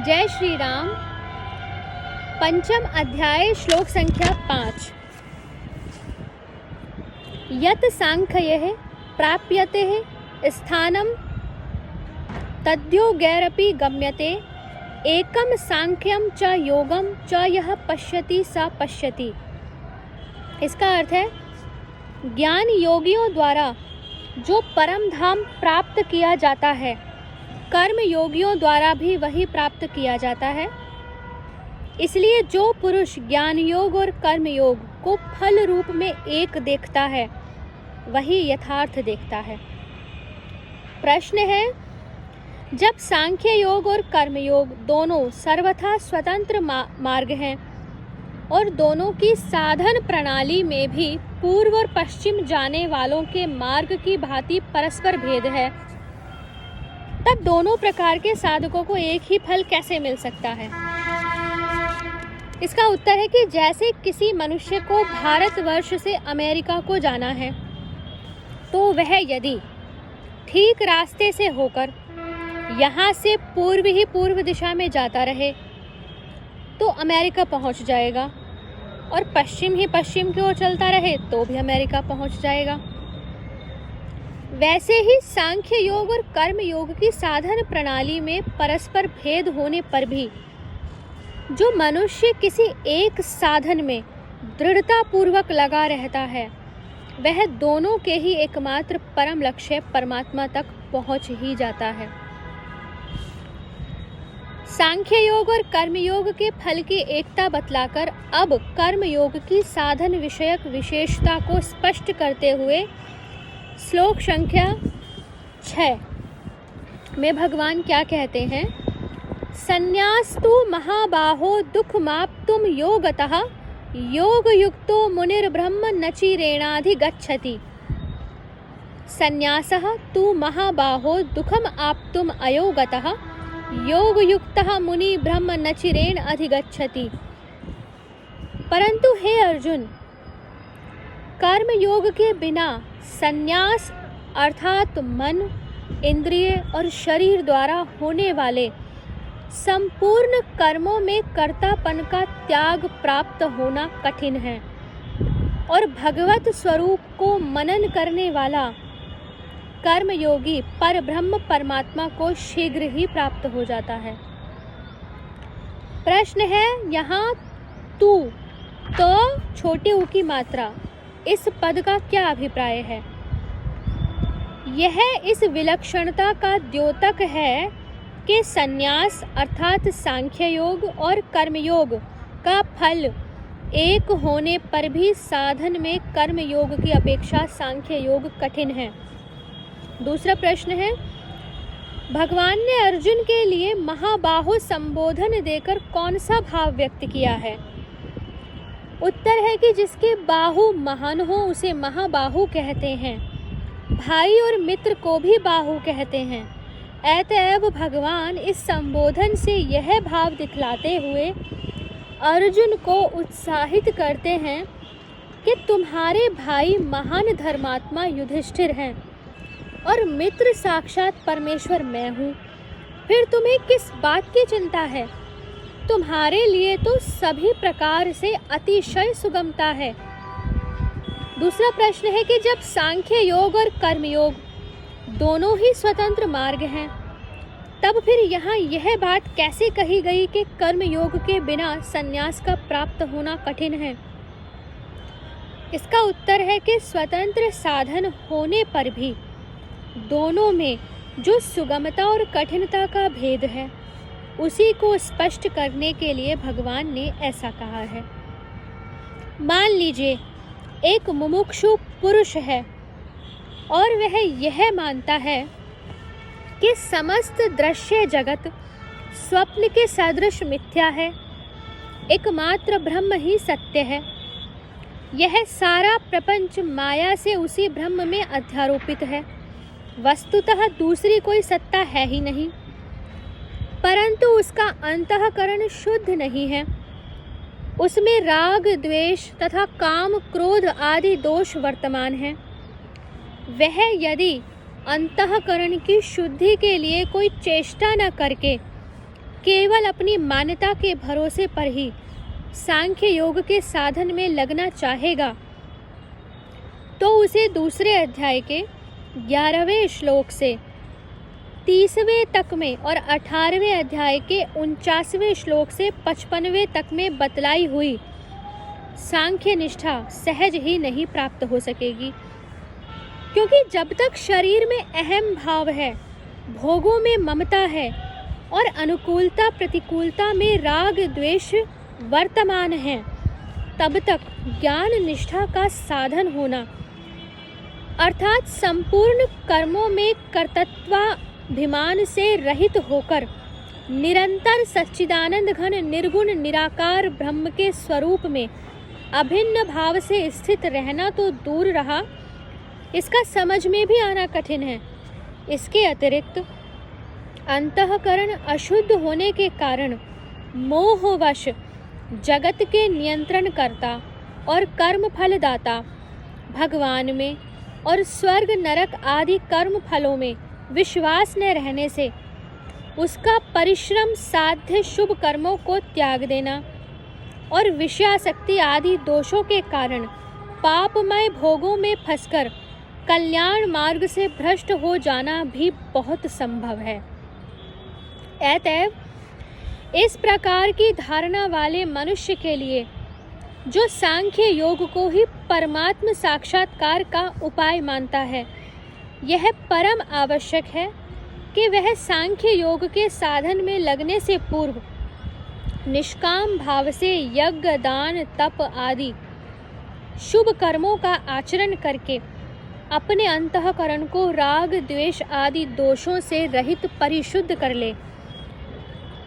जय श्री राम। पंचम अध्याय श्लोक संख्या 5। यत् सांख्यैः प्राप्यते स्थानं तद्योगैरपि गम्यते एकं सांख्यं च योगं च यः पश्यति स पश्यति। इसका अर्थ है, ज्ञान योगियों द्वारा जो परम धाम प्राप्त किया जाता है, कर्म योगियों द्वारा भी वही प्राप्त किया जाता है। इसलिए जो पुरुष ज्ञान योग और कर्म योग को फल रूप में एक देखता है, वही यथार्थ देखता है। प्रश्न है, जब सांख्य योग और कर्म योग दोनों सर्वथा स्वतंत्र मार्ग हैं और दोनों की साधन प्रणाली में भी पूर्व और पश्चिम जाने वालों के मार्ग की भांति परस्पर भेद है, तब दोनों प्रकार के साधकों को एक ही फल कैसे मिल सकता है? इसका उत्तर है कि जैसे किसी मनुष्य को भारतवर्ष से अमेरिका को जाना है, तो वह यदि ठीक रास्ते से होकर यहाँ से पूर्व दिशा में जाता रहे तो अमेरिका पहुँच जाएगा, और पश्चिम की ओर चलता रहे तो भी अमेरिका पहुँच जाएगा। वैसे ही सांख्य योग और कर्म योग की साधन प्रणाली में परस्पर भेद होने पर भी जो मनुष्य किसी एक साधन में दृढ़ता पूर्वक लगा रहता है, वह दोनों के ही एकमात्र परम लक्ष्य परमात्मा तक पहुंच ही जाता है। सांख्य योग और कर्म योग के फल की एकता बतलाकर अब कर्म योग की साधन विषयक विशेषता को स्पष्ट करते हुए श्लोक संख्या 6 में भगवान क्या कहते हैं? संन्यास्तु महाबाहो दुःखमाप्तुं योगतः योगयुक्तो मुनिर्ब्रह्म नचिरेणाधिगच्छति। संन्यासः तु महाबाहो दुःखम आप्तुम् अयोगतः योगयुक्तः मुनि ब्रह्म नचिरेण अधिगच्छति। परंतु हे अर्जुन, कर्म योग के बिना संन्यास अर्थात मन, इंद्रिय और शरीर द्वारा होने वाले संपूर्ण कर्मों में कर्तापन का त्याग प्राप्त होना कठिन है, और भगवत स्वरूप को मनन करने वाला कर्मयोगी पर ब्रह्म परमात्मा को शीघ्र ही प्राप्त हो जाता है। प्रश्न है, यहाँ तू तो छोटे ऊ की मात्रा, इस पद का क्या अभिप्राय है? यह इस विलक्षणता का द्योतक है कि संन्यास अर्थात सांख्य योग और कर्मयोग का फल एक होने पर भी साधन में कर्म योग की अपेक्षा सांख्य योग कठिन है। दूसरा प्रश्न है, भगवान ने अर्जुन के लिए महाबाहो संबोधन देकर कौन सा भाव व्यक्त किया है? उत्तर है कि जिसके बाहु महान हो उसे महाबाहु कहते हैं। भाई और मित्र को भी बाहु कहते हैं। अतएव भगवान इस संबोधन से यह भाव दिखलाते हुए अर्जुन को उत्साहित करते हैं कि तुम्हारे भाई महान धर्मात्मा युधिष्ठिर हैं और मित्र साक्षात परमेश्वर मैं हूँ। फिर तुम्हें किस बात की चिंता है? तुम्हारे लिए तो सभी प्रकार से अतिशय सुगमता है। दूसरा प्रश्न है कि जब सांख्य योग और कर्म योग दोनों ही स्वतंत्र मार्ग हैं, तब फिर यहाँ यह बात कैसे कही गई कि कर्म योग के बिना संन्यास का प्राप्त होना कठिन है? इसका उत्तर है कि स्वतंत्र साधन होने पर भी दोनों में जो सुगमता और कठिनता का भेद है, उसी को स्पष्ट करने के लिए भगवान ने ऐसा कहा है। मान लीजिए एक मुमुक्षु पुरुष है और वह यह मानता है कि समस्त दृश्य जगत स्वप्न के सदृश मिथ्या है, एकमात्र ब्रह्म ही सत्य है। यह सारा प्रपंच माया से उसी ब्रह्म में अध्यारोपित है। वस्तुतः दूसरी कोई सत्ता है ही नहीं, परंतु उसका अंतःकरण शुद्ध नहीं है। उसमें राग, द्वेष तथा काम, क्रोध आदि दोष वर्तमान हैं। वह यदि अंतःकरण की शुद्धि के लिए कोई चेष्टा न करके केवल अपनी मान्यता के भरोसे पर ही सांख्य योग के साधन में लगना चाहेगा तो उसे दूसरे अध्याय के 11वें श्लोक से 30वें तक में और 18वें अध्याय के 49वें श्लोक से 55वें तक में बतलाई हुई सांख्य निष्ठा सहज ही नहीं प्राप्त हो सकेगी, क्योंकि जब तक शरीर में अहम भाव है, भोगों में ममता है और अनुकूलता प्रतिकूलता में राग द्वेष वर्तमान है, तब तक ज्ञान निष्ठा का साधन होना अर्थात संपूर्ण कर्मों में कर्तृत्वाभिमान से रहित होकर निरंतर सच्चिदानंद घन निर्गुण निराकार ब्रह्म के स्वरूप में अभिन्न भाव से स्थित रहना तो दूर रहा, इसका समझ में भी आना कठिन है। इसके अतिरिक्त अंतःकरण अशुद्ध होने के कारण मोहवश जगत के नियंत्रणकर्ता और कर्म फलदाता भगवान में और स्वर्ग नरक आदि कर्म फलों में विश्वास न रहने से उसका परिश्रम साध्य शुभ कर्मों को त्याग देना और विषयासक्ति आदि दोषों के कारण पापमय भोगों में फंसकर कल्याण मार्ग से भ्रष्ट हो जाना भी बहुत संभव है। अतएव इस प्रकार की धारणा वाले मनुष्य के लिए जो सांख्य योग को ही परमात्म साक्षात्कार का उपाय मानता है, यह परम आवश्यक है कि वह सांख्य योग के साधन में लगने से पूर्व निष्काम भाव से यज्ञ दान तप आदि शुभ कर्मों का आचरण करके अपने अंतःकरण को राग द्वेष आदि दोषों से रहित परिशुद्ध कर ले,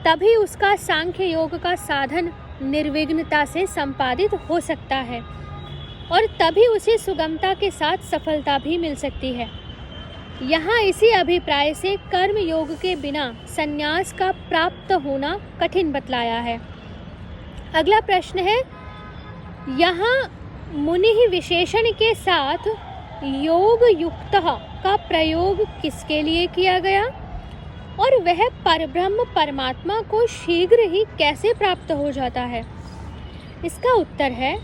तभी उसका सांख्य योग का साधन निर्विघ्नता से संपादित हो सकता है और तभी उसे सुगमता के साथ सफलता भी मिल सकती है। यहाँ इसी अभिप्राय से कर्म योग के बिना संन्यास का प्राप्त होना कठिन बतलाया है। अगला प्रश्न है, यहाँ मुनि विशेषण के साथ योग युक्त का प्रयोग किसके लिए किया गया और वह परब्रह्म परमात्मा को शीघ्र ही कैसे प्राप्त हो जाता है? इसका उत्तर है,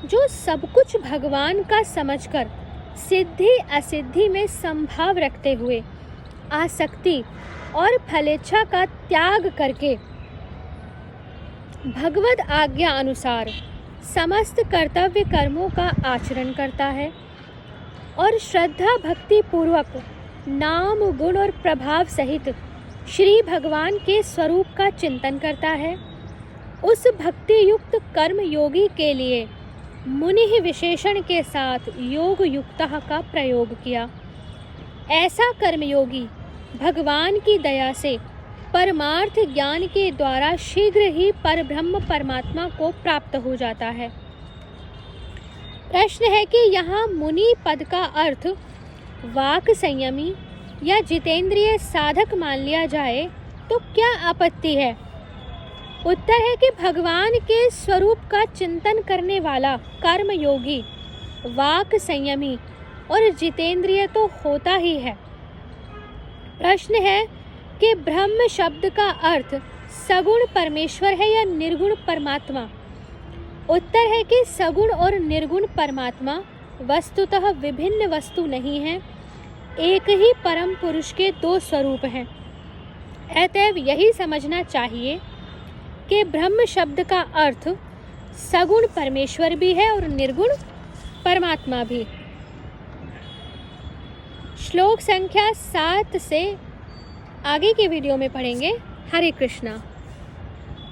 जो सब कुछ भगवान का समझकर सिद्धि असिद्धि में संभाव रखते हुए आसक्ति और फलेच्छा का त्याग करके भगवद आज्ञा अनुसार समस्त कर्तव्य कर्मों का आचरण करता है और श्रद्धा भक्ति पूर्वक नाम गुण और प्रभाव सहित श्री भगवान के स्वरूप का चिंतन करता है, उस भक्ति युक्त कर्म योगी के लिए मुनि विशेषण के साथ योग युक्त का प्रयोग किया। ऐसा कर्मयोगी भगवान की दया से परमार्थ ज्ञान के द्वारा शीघ्र ही परब्रह्म परमात्मा को प्राप्त हो जाता है। प्रश्न है कि यहाँ मुनि पद का अर्थ वाक संयमी या जितेंद्रिय साधक मान लिया जाए तो क्या आपत्ति है? उत्तर है कि भगवान के स्वरूप का चिंतन करने वाला कर्म योगी वाक संयमी और जितेंद्रिय तो होता ही है। प्रश्न है कि ब्रह्म शब्द का अर्थ सगुण परमेश्वर है या निर्गुण परमात्मा? उत्तर है कि सगुण और निर्गुण परमात्मा वस्तुतः विभिन्न वस्तु नहीं है, एक ही परम पुरुष के दो स्वरूप हैं। अतएव यही समझना चाहिए कि ब्रह्म शब्द का अर्थ सगुण परमेश्वर भी है और निर्गुण परमात्मा भी। श्लोक संख्या 7 से आगे के वीडियो में पढ़ेंगे। हरे कृष्णा।